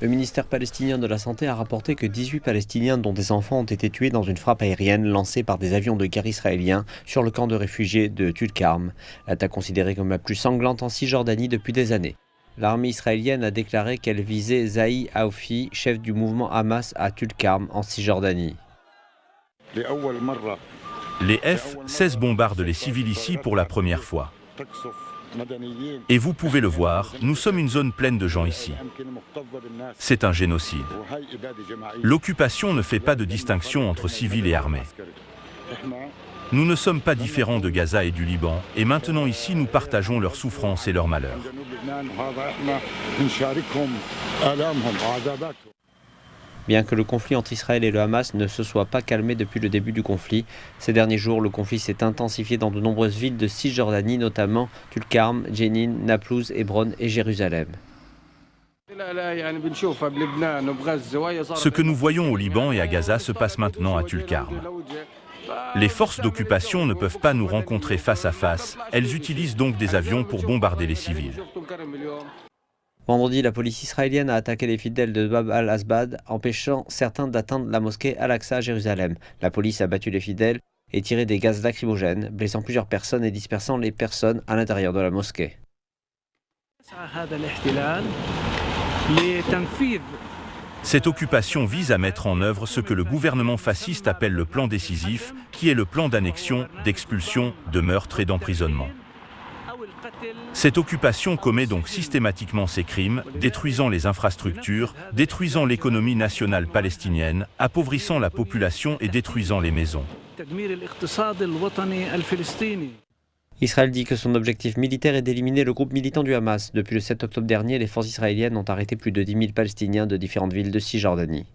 Le ministère palestinien de la Santé a rapporté que 18 Palestiniens dont des enfants ont été tués dans une frappe aérienne lancée par des avions de guerre israéliens sur le camp de réfugiés de Tulkarm, l'attaque considérée comme la plus sanglante en Cisjordanie depuis des années. L'armée israélienne a déclaré qu'elle visait Zahi Aofi, chef du mouvement Hamas à Tulkarm en Cisjordanie. Les F-16 bombardent les civils ici pour la première fois. Et vous pouvez le voir, nous sommes une zone pleine de gens ici. C'est un génocide. L'occupation ne fait pas de distinction entre civils et armés. Nous ne sommes pas différents de Gaza et du Liban, et maintenant ici nous partageons leurs souffrances et leurs malheurs. Bien que le conflit entre Israël et le Hamas ne se soit pas calmé depuis le début du conflit, ces derniers jours, le conflit s'est intensifié dans de nombreuses villes de Cisjordanie, notamment Tulkarm, Jenin, Naplouse, Hébron et Jérusalem. Ce que nous voyons au Liban et à Gaza se passe maintenant à Tulkarm. Les forces d'occupation ne peuvent pas nous rencontrer face à face, elles utilisent donc des avions pour bombarder les civils. Vendredi, la police israélienne a attaqué les fidèles de Bab al-Asbad, empêchant certains d'atteindre la mosquée Al-Aqsa à Jérusalem. La police a battu les fidèles et tiré des gaz lacrymogènes, blessant plusieurs personnes et dispersant les personnes à l'intérieur de la mosquée. Cette occupation vise à mettre en œuvre ce que le gouvernement fasciste appelle le plan décisif, qui est le plan d'annexion, d'expulsion, de meurtre et d'emprisonnement. Cette occupation commet donc systématiquement ces crimes, détruisant les infrastructures, détruisant l'économie nationale palestinienne, appauvrissant la population et détruisant les maisons. Israël dit que son objectif militaire est d'éliminer le groupe militant du Hamas. Depuis le 7 octobre dernier, les forces israéliennes ont arrêté plus de 10 000 Palestiniens de différentes villes de Cisjordanie.